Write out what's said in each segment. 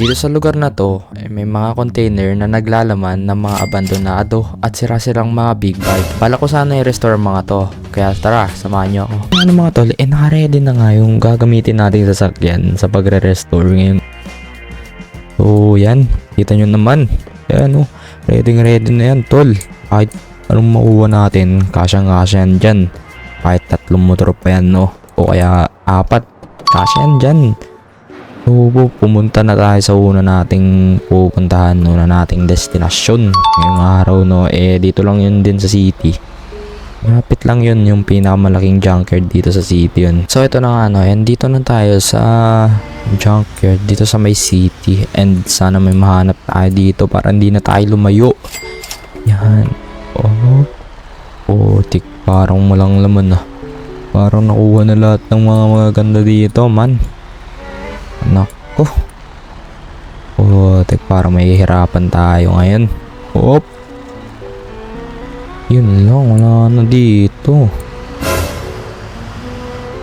Dito sa lugar na to, may mga container na naglalaman ng mga abandonado at sira-sirang mga big bike. Bala ko sana i-restore mga to, kaya tara, samahan nyo ako. Ano mga tol, naka-ready na nga yung gagamitin nating sasakyan sa pagre-restore ngayon. So yan, kita nyo naman. Ayan ready na yan tol. Kahit anong makuha natin, kasyang-kasya yan dyan. Kahit 3 motor pa yan o kaya 4, kasya yan dyan. So, pumunta na tayo sa una nating pupuntahan, una nating destinasyon ngayong araw dito lang yun din sa city. Malapit lang yun, yung pinakamalaking junkyard dito sa city yun. So ito na nga dito na tayo sa junkyard dito sa may city, and sana may mahanap tayo dito para hindi na tayo lumayo. Yan. Tik, parang walang laman parang nakuha na lahat ng mga magaganda dito man. Nako. Tek, parang may hirapan tayo ngayon. Yun lang, wala na dito.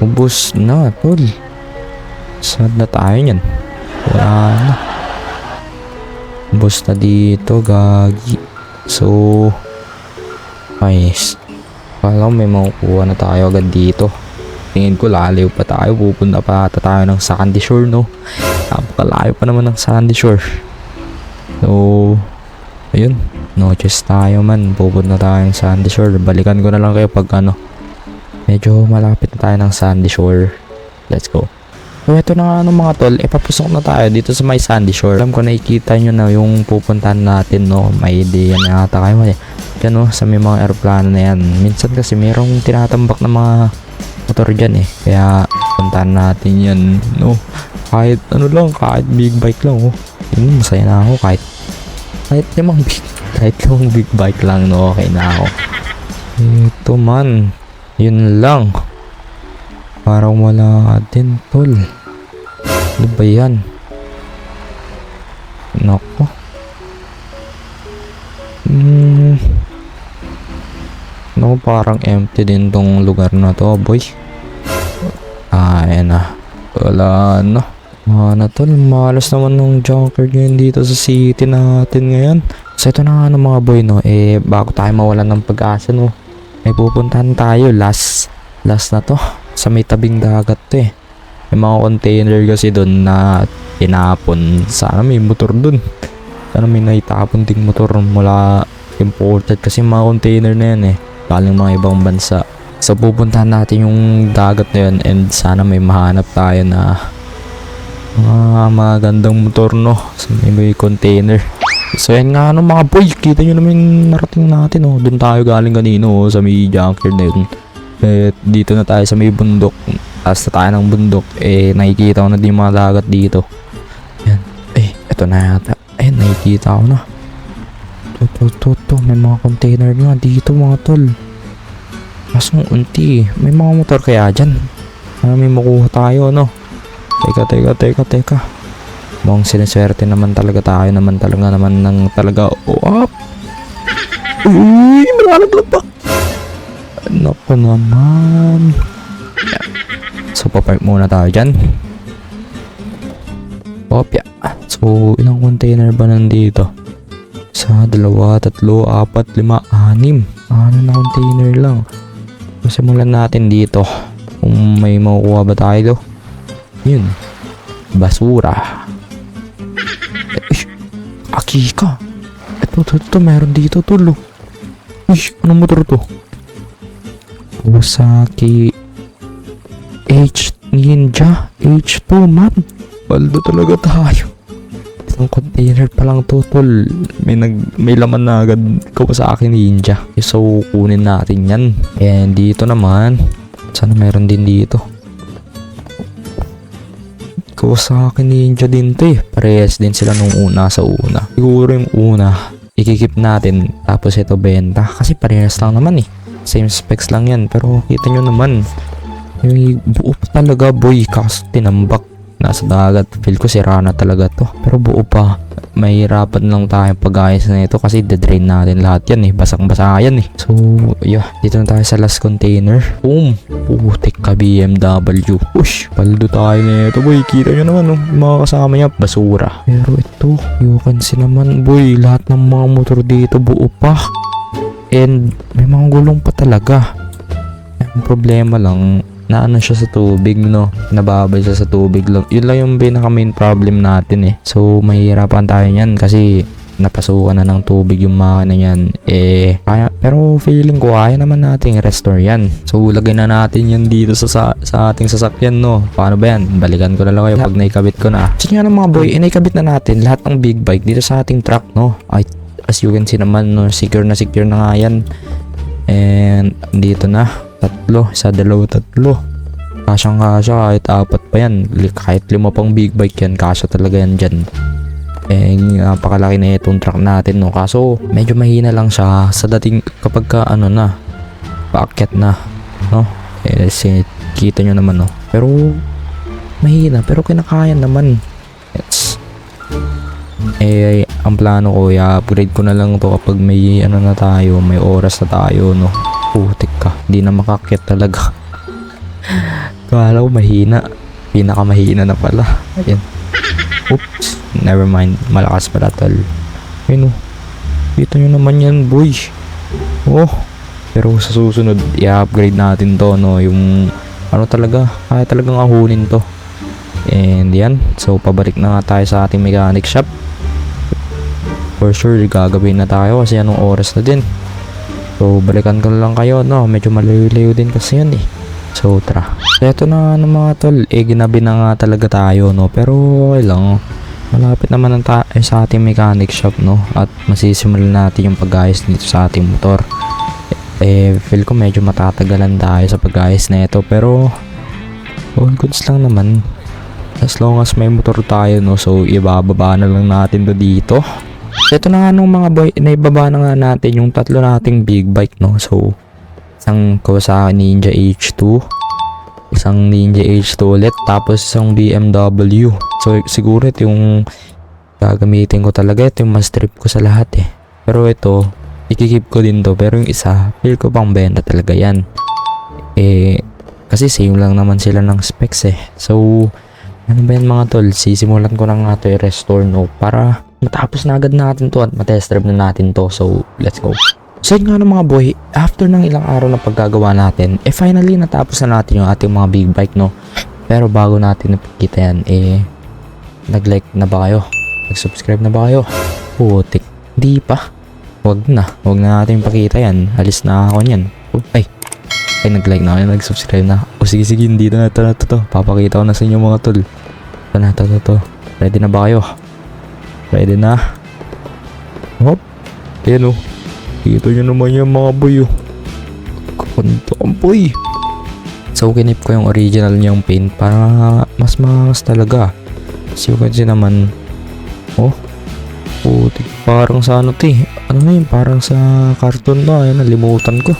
Ubus na, tol. Saan na tayo yan? Wala na. Ubus na dito, gagi. So, nice. Kala ko may makukuha na tayo agad dito. Tingin ko lalayo pa tayo, pupunta pa ata tayo ng Sandy Shore napakalayo pa naman ng Sandy Shore. So ayun, no choice tayo man, pupunta tayo ng Sandy Shore. Balikan ko na lang kayo pag medyo malapit na tayo ng Sandy Shore. Let's go. So ito na nga mga tol, papasok na tayo dito sa may Sandy Shore. Alam ko nakikita nyo na yung pupuntahan natin may idea na yata kayo dyan sa may mga aeroplano na yan. Minsan kasi mayroong tinatambak na mga motor dyan kaya puntahan natin yan kahit kahit big bike lang yun, masaya na ako kahit limang big bike lang okay na ako. Ito man, yun lang, parang wala din tol. Ano ba yan? Nako. Parang empty din tong lugar na to, boy. Ayan wala na tol, malas naman ng junkyard ngayon dito sa city natin ngayon. So ito na nga mga boy bago tayo mawalan ng pag-asa may pupuntahan tayo, last na to, sa may tabing dagat to may mga container kasi doon na tinapon. Sana may motor doon, sana may naitapon ding motor mula imported kasi mga container na yan galing mga ibang bansa. So pupuntahan natin yung dagat na yun, and sana may mahanap tayo na magandang motor sa may container. So yan nga mga boy, kita nyo naman yung narating natin doon tayo galing kanino sa may junkyard na yun. Dito na tayo sa may bundok, taas na tayo ng bundok, nakikita ko na din mga dagat dito. Yan, eto na yata, nakikita ko na. To, may mga container nga dito mga tol. Kasong unti, may mga motor kaya dyan. May makuha tayo Teka. Mukhang sineswerte naman talaga tayo talaga. Uy, malalaglag pa. Naku naman. So papark muna tayo dyan. So ilang container ba nandito? 1, 2, 3, 4, 5, 6 na container lang. Simulan natin dito kung may makukuha ba tayo. Yun, basura. Akika. Ito meron dito tol. Anong motor to? Kawasaki Ninja H2 man. Baldo talaga tayo. Isang container pa lang to tol, may laman na agad Kawasaki Ninja. So kunin natin yan. And dito naman, sana meron din dito Kawasaki Ninja din to parehas din sila nung sa una. Siguro yung una ikikip natin, tapos ito benta kasi parehas lang naman same specs lang yan. Pero kita nyo naman yung buo pa talaga boy, kaso tinambak nasa dagat. Feel ko sira na talaga to, pero buo pa. mahirapan lang tayo pag-ayos na ito kasi dedrain natin lahat yan basang-basa yan So yeah, dito na tayo sa last container. Boom! Putik ka BMW. Push! Paldo tayo na ito boy. Kita nyo naman yung mga kasama niya basura. Pero ito, you can see naman boy, lahat ng mga motor dito buo pa. And may mga gulong pa talaga. Ang problema lang, naano siya sa tubig nababay siya sa tubig lang. Yun lang yung pinaka main problem natin So mahirapan tayo niyan kasi napasukan na ng tubig yung makina niyan pero feeling ko kaya naman natin i-restore yan. So lagay na natin yan dito sa ating sasakyan Paano ba yan? Balikan ko na lang kayo pag naikabit ko na. So nga mga boy, naikabit na natin lahat ng big bike dito sa ating truck as you can see naman secure na nga yan. And dito na tatlo, dalawa, kasyang kahit apat pa yan, kahit 5 pang big bike yan, kasya talaga yan dyan. Napakalaki na itong truck natin kaso medyo mahina lang siya sa dating kapag paakyat na kita nyo naman pero mahina pero kinakaya naman. Ang plano ko i-upgrade ko na lang to kapag may na tayo, may oras na tayo Putik ka, hindi na makakyat talaga. Kala ko mahina, pinakamahina na pala. Ayan, oops, never mind, malakas pala tol. Ayun kita nyo naman yan boy. Pero sa susunod i-upgrade natin to yung talaga, kaya talagang ahunin to. And yan, so pabalik na nga tayo sa ating mechanic shop. For sure gagawin na tayo kasi anong oras na din. So balikan ko na lang kayo medyo malayo-layo din kasi yan So tara. So eto na mga tol, ginabi na nga talaga tayo pero okay lang. Malapit naman sa ating mechanic shop at masisimulan natin yung pag-ayos dito sa ating motor. Feel ko medyo matatagalan tayo sa pag-ayos na ito pero all goods lang naman. As long as may motor tayo so ibababa na lang natin to dito. Ito na nga mga boy, naibaba na nga natin yung tatlo nating big bike So isang Kawasaki Ninja H2, isang Ninja H2 ulit, tapos isang BMW. So siguro ito yung gagamitin ko talaga, ito yung mas trip ko sa lahat Pero ito, ikikip ko din to, pero yung isa, feel ko pang benta talaga yan. Kasi same lang naman sila ng specs So ano ba yan mga tol, sisimulan ko na nga to i-restore para matapos na agad natin to at matest drive na natin to. So let's go. So yun nga mga boy, after ng ilang araw na paggagawa natin, finally natapos na natin yung ating mga big bike Pero bago natin napakita yan, nag-like na ba kayo? Nag-subscribe na ba kayo? Putik, di pa. Huwag na natin pakita yan. Alis na ako niyan. Ay, nag-like na ako, nag-subscribe na. Sige, dito na to. Papakita ko na sa inyo mga tol. Ito na, to. Ready na ba kayo? Ready na? Hop. Ayan Dito nyo naman yung mga boy Kakunto ang boy. So kinip ko yung original niyang paint para mas maangas talaga. So kasi naman putik, parang sa ano yun, parang sa cartoon ba. Ayan, nalimutan ko.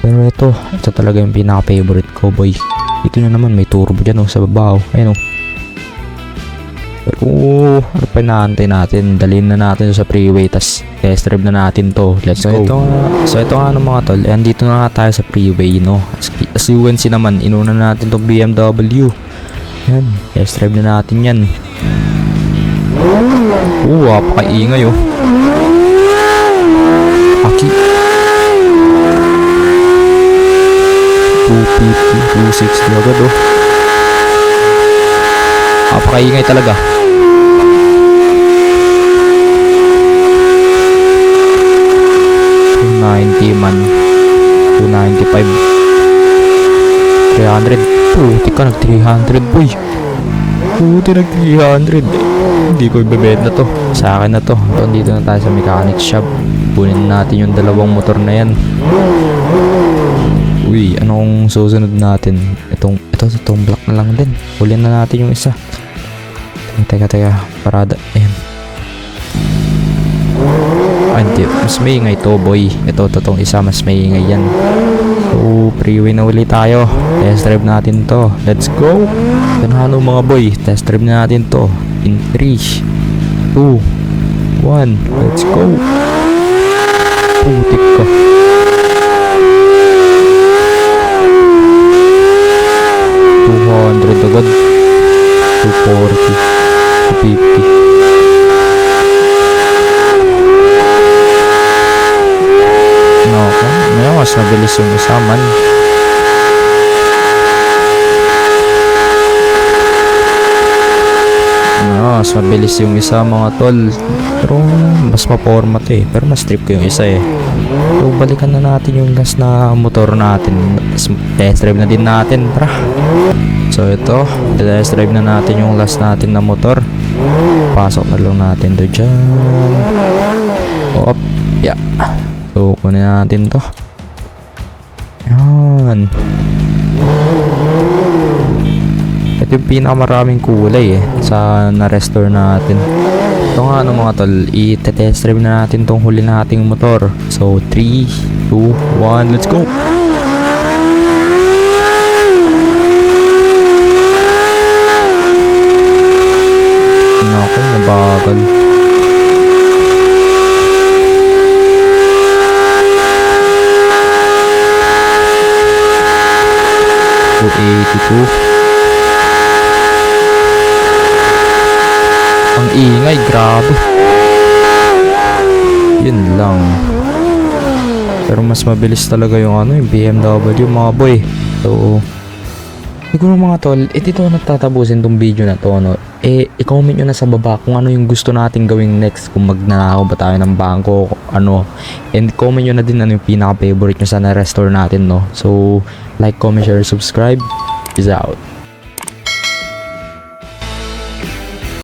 Pero ito talaga yung pinaka favorite ko boy. Dito nyo naman may turbo dyan sa babaw. Ayan Pero ano pa inaantay natin? Dalhin na natin sa freeway, tas test drive na natin to. Let's go. So ito nga mga tol, andito na nga tayo sa freeway As you can see naman, inuna natin tong BMW. Yan, test drive na natin yan. Apakaingay Aki 250, 260 agad apakaingay talaga. 290 man, 295, 300. Puti ka, nag 300 boy. Puti, nag 300. Hindi ko ibebenta to, sa akin na to. Dito na tayo sa mechanic shop. Kunin natin yung dalawang motor na yan. Uy, anong susunod natin? Itong block na lang din. Hulin na natin yung isa. Teka, parada. Ayan. Hindi, mas maingay to boy. Itong isa, mas maingay yan. So, freeway na ulit tayo. Test drive natin to. Let's go. Ganano mga boy, test drive na natin to. In 3, 2, 1, let's go. Putik ka. $200 agad. $240, $250. Okay, ngayon mas mabilis yung isaman. Mas mabilis yung isa mga tol. Pero mas ma-format eh. Pero mas trip ko yung isa eh. So balikan na natin yung last na motor natin. Test drive na din natin, tara. So ito, test drive na natin yung last natin na motor. Pasok na lang natin to dyan. Op, yeah. So kunin natin to. Yan. Ito yung pinakamaraming kulay eh sa na-restore natin. Ito nga ano mga tol, i-test drive na natin tong huli nating motor. So 3, 2, 1, let's go! Naku, nabagal. Ang ingay, grabe. Yun lang. Pero mas mabilis talaga yung ano, yung BMW mga boy. So siguro mga tol, dito natatapusin tong video na to, no? I-comment nyo na sa baba kung ano yung gusto natin gawing next, kung magnanakaw ba tayo ng bangko, ano. And comment nyo na din ano yung pinaka-favorite nyo sa na-restore natin, no? So like, comment, share, subscribe. Peace out.